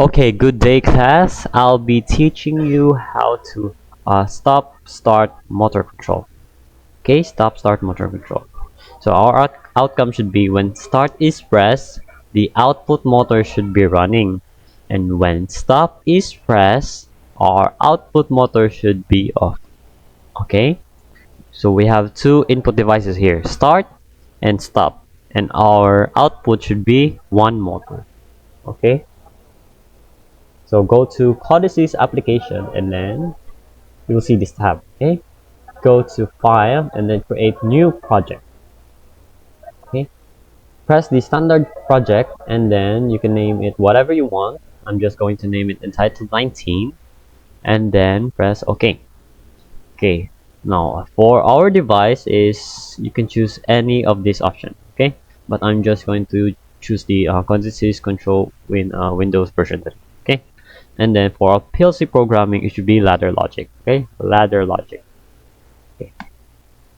Okay, good day class. I'll be teaching you how to stop start motor control. Okay, stop start motor control. So our outcome should be when start is pressed, the output motor should be running. And when stop is pressed, our output motor should be off. Okay, so we have two input devices here, start and stop. And our output should be one motor. Okay. So go to codices application and then you will see this tab. Okay, go to file and then create new project. Okay, press the standard project and then you can name it whatever you want. I'm just going to name it entitled 19 and then press OK. Okay, now for our device is you can choose any of this option. Okay, but I'm just going to choose the codices control Windows version 3. Okay, and then for our PLC programming it should be ladder logic. Okay, ladder logic. Okay,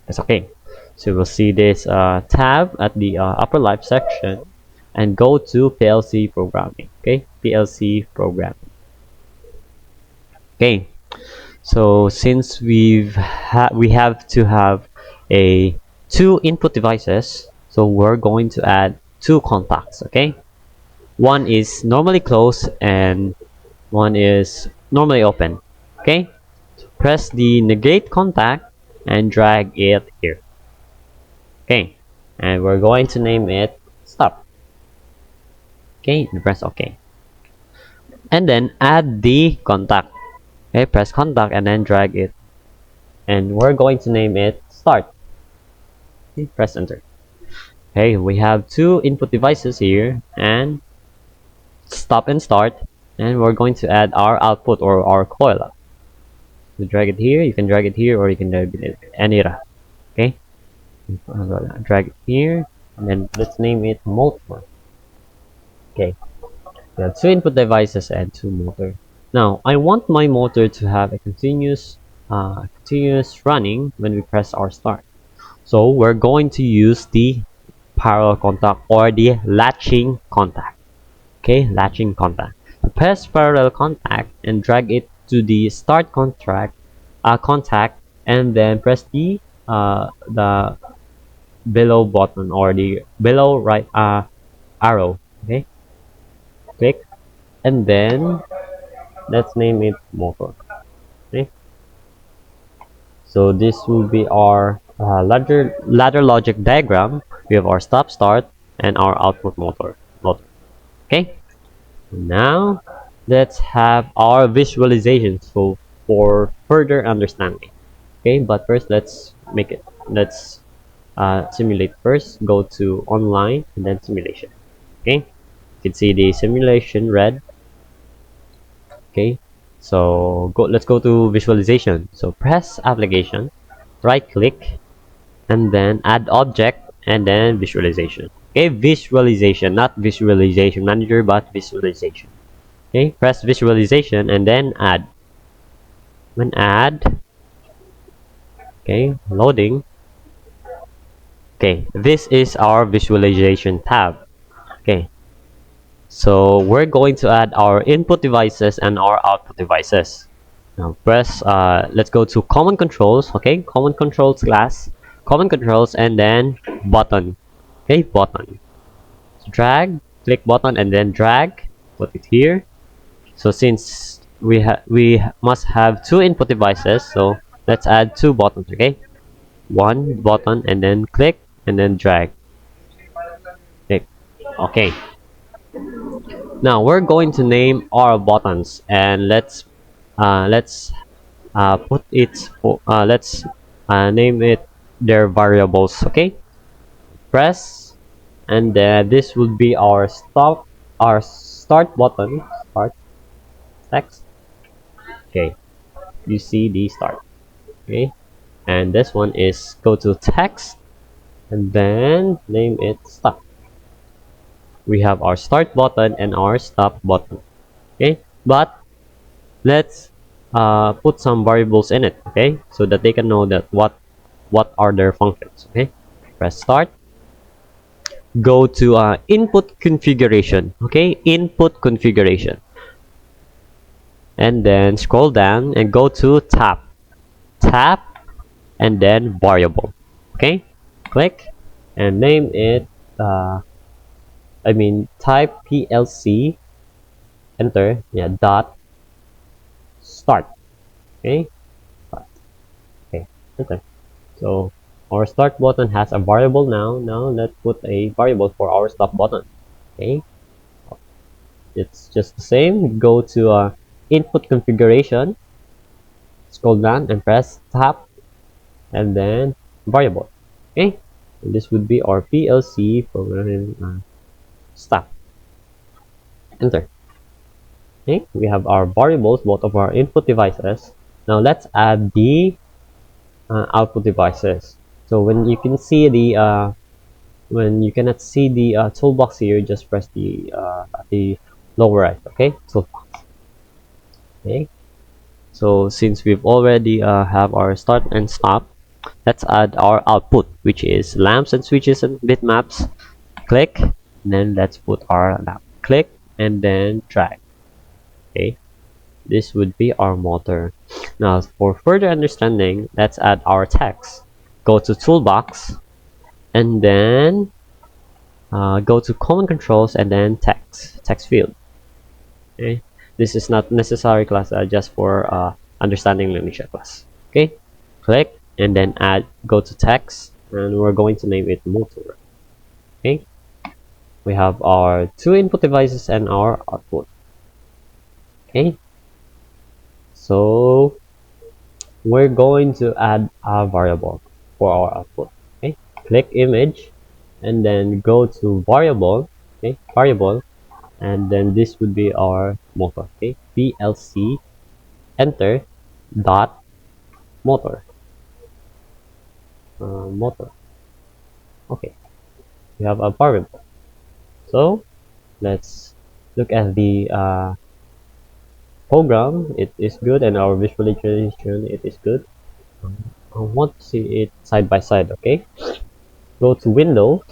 that's okay. So we'll see this tab at the upper left section and go to PLC programming. Okay, PLC programming. Okay, so since we have to have a two input devices, so we're going to add two contacts. Okay, one is normally closed and one is normally open. Okay, so press the negate contact and drag it here. Okay, and we're going to name it stop. Okay, and press OK, and then add the contact. Okay, press contact and then drag it, and we're going to name it start. Okay, press enter. Okay, we have two input devices here and stop and start, and we're going to add our output or our coil. So drag it here, you can drag it here or you can drag it anywhere. Okay, drag it here and then let's name it motor. Okay, we have two input devices and two motor. Now I want my motor to have a continuous running when we press our start. So we're going to use the parallel contact or the latching contact. Okay, latching contact. Press parallel contact and drag it to the start contact, and then press the below button or the below right arrow. Okay, click and then let's name it motor. Okay, so this will be our ladder logic diagram. We have our stop start and our output motor. Okay, now let's have our visualization so for further understanding. Okay, but first let's simulate first. Go to online and then simulation. Okay, you can see the simulation red. Okay, so let's go to visualization. So press application, right click and then add object and then visualization. Okay, visualization, not visualization manager but visualization. Okay, press visualization and then add. When add, okay, loading. Okay, this is our visualization tab. Okay, so we're going to add our input devices and our output devices. Now press let's go to common controls. Okay, common controls class, common controls and then button. Okay, button, so drag, click button and then drag, put it here. So since we must have two input devices, so let's add two buttons. Okay, one button and then click and then drag, click. Okay, now we're going to name our buttons and let's put it let's name it their variables. Okay, press and then this will be our start button, start text. Okay, you see the start. Okay, and this one is go to text and then name it stop. We have our start button and our stop button. Okay, but let's put some variables in it. Okay, so that they can know that what are their functions. Okay, press start, go to input configuration. Okay, input configuration, and then scroll down and go to tab, and then variable. Okay, click and name it. Type PLC, enter, yeah, dot start. Okay, start. Okay, enter. So our start button has a variable now. Now let's put a variable for our stop button. Okay, it's just the same. Go to input configuration, scroll down and press tab, and then variable. Okay, and this would be our PLC program stop. Enter. Okay, we have our variables, both of our input devices. Now let's add the output devices. So when you cannot see the toolbox here, just press the lower right. Okay, toolbox. Okay, so since we've already have our start and stop, let's add our output, which is lamps and switches and bitmaps. Click, and then let's put our lamp. Click, and then drag. Okay, this would be our motor. Now for further understanding, let's add our text. Go to toolbox, and then go to common controls, and then text field. Okay, this is not necessary class, just for understanding Linuxia class. Okay, click and then go to text, and we're going to name it motor. Okay, we have our two input devices and our output. Okay, so we're going to add a variable for our output. Okay, click image, and then go to variable. Okay, variable, and then this would be our motor. Okay, PLC, enter, dot motor. Motor. Okay, we have a variable. So let's look at the program. It is good, and our visualization, it is good. I want to see it side by side. Okay, go to Windows,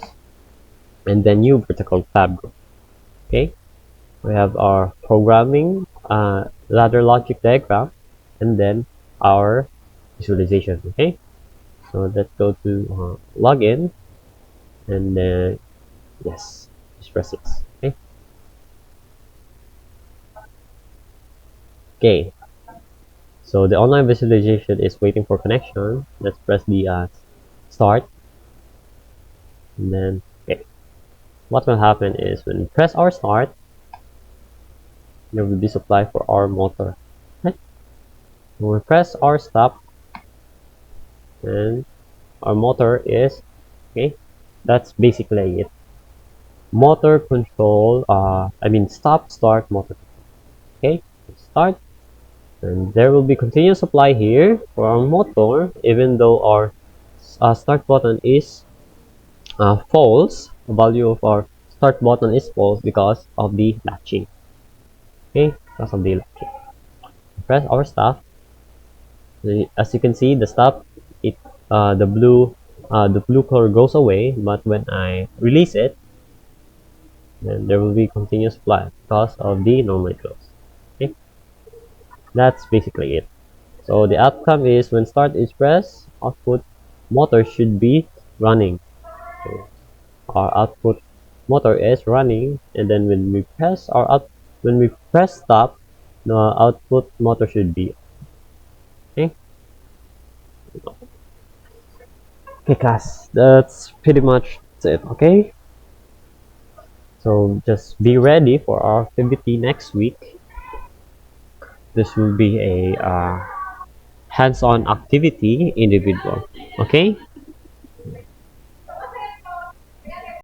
and then new vertical tab group. Okay, we have our programming ladder logic diagram, and then our visualization. Okay, so let's go to login, and then yes, just press yes. Okay, okay, so the online visualization is waiting for connection. Let's press the start, and then okay, what will happen is when we press our start, there will be supply for our motor. Okay, when we press our stop, and our motor is okay. That's basically it. Motor control, stop, start, motor. Okay, start, and there will be continuous supply here for our motor, even though our start button is false. The value of our start button is false because of the latching. Okay, because of the latching. Press our stop. As you can see, the stop, it the blue color goes away, but when I release it, then there will be continuous supply because of the normal close. Okay, that's basically it. So the outcome is when start is pressed, output motor should be running. So our output motor is running, and then when we press stop, the output motor should be okay. Okay, class, that's pretty much it. Okay, so just be ready for our activity next week. This will be a hands-on activity individual. Okay,